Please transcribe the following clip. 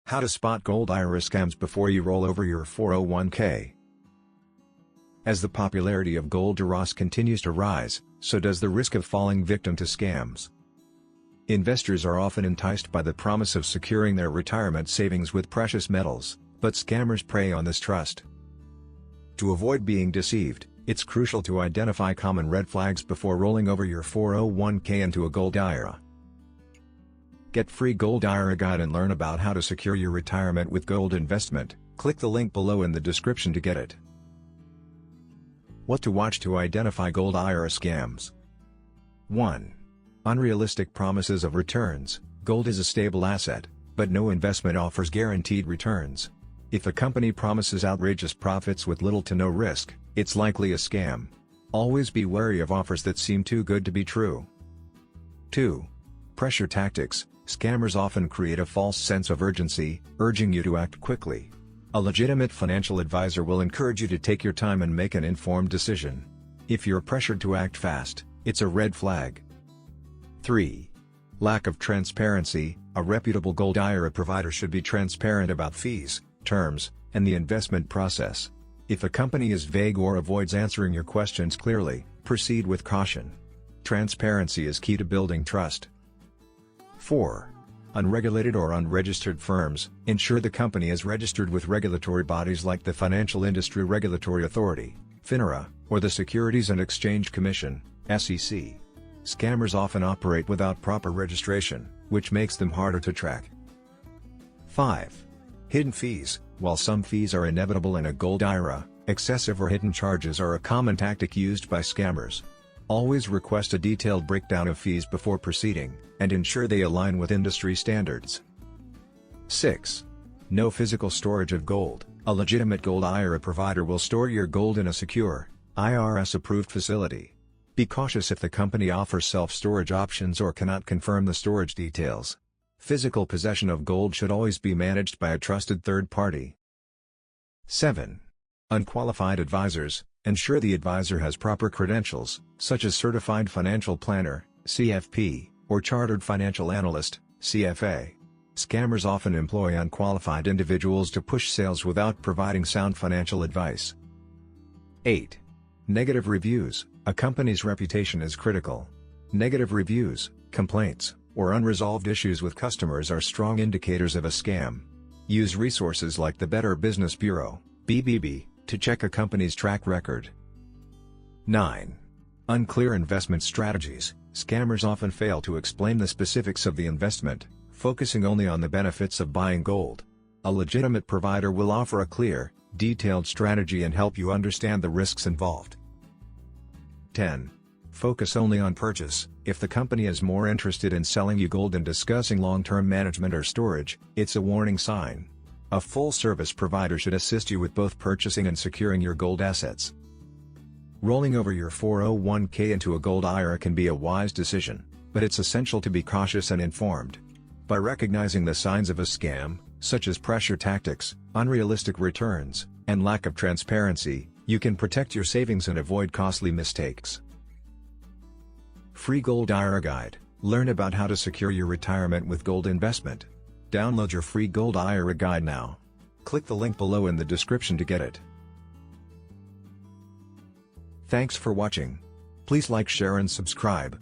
How to spot Gold IRA scams before you roll over your 401k. As the popularity of Gold IRAs continues to rise, so does the risk of falling victim to scams. Investors are often enticed by the promise of securing their retirement savings with precious metals, but scammers prey on this trust. To avoid being deceived, it's crucial to identify common red flags before rolling over your 401k into a Gold IRA. Get free Gold IRA guide and learn about how to secure your retirement with gold investment. Click the link below in the description to get it. What to watch to identify Gold IRA scams. 1. Unrealistic promises of returns. Gold is a stable asset, but no investment offers guaranteed returns. If a company promises outrageous profits with little to no risk, it's likely a scam. Always be wary of offers that seem too good to be true. 2. Pressure tactics. Scammers often create a false sense of urgency, urging you to act quickly. A legitimate financial advisor will encourage you to take your time and make an informed decision. If you're pressured to act fast, it's a red flag. 3. Lack of transparency. A reputable Gold IRA provider should be transparent about fees, terms, and the investment process. If a company is vague or avoids answering your questions clearly, proceed with caution. Transparency is key to building trust. 4. Unregulated or unregistered firms. Ensure the company is registered with regulatory bodies like the Financial Industry Regulatory Authority, FINRA, or the Securities and Exchange Commission, SEC. Scammers often operate without proper registration, which makes them harder to track. 5. Hidden fees. While some fees are inevitable in a Gold IRA, excessive or hidden charges are a common tactic used by scammers. Always request a detailed breakdown of fees before proceeding, and ensure they align with industry standards. 6. No physical storage of gold. A legitimate Gold IRA provider will store your gold in a secure, IRS-approved facility. Be cautious if the company offers self-storage options or cannot confirm the storage details. Physical possession of gold should always be managed by a trusted third party. 7. Unqualified advisors. Ensure the advisor has proper credentials, such as Certified Financial Planner, CFP, or Chartered Financial Analyst, CFA. Scammers often employ unqualified individuals to push sales without providing sound financial advice. 8. Negative reviews. A company's reputation is critical. Negative reviews, complaints, or unresolved issues with customers are strong indicators of a scam. Use resources like the Better Business Bureau, BBB, to check a company's track record. 9. Unclear investment strategies. Scammers often fail to explain the specifics of the investment, focusing only on the benefits of buying gold. A legitimate provider will offer a clear, detailed strategy and help you understand the risks involved. 10. Focus only on purchase. If the company is more interested in selling you gold than discussing long-term management or storage, it's a warning sign. A full-service provider should assist you with both purchasing and securing your gold assets. Rolling over your 401k into a Gold IRA can be a wise decision, but it's essential to be cautious and informed. By recognizing the signs of a scam, such as pressure tactics, unrealistic returns, and lack of transparency, you can protect your savings and avoid costly mistakes. Free Gold IRA Guide. Learn about how to secure your retirement with gold investment. Download your free Gold IRA Guide now. Click the link below in the description to get it. Thanks for watching. Please like, share and subscribe.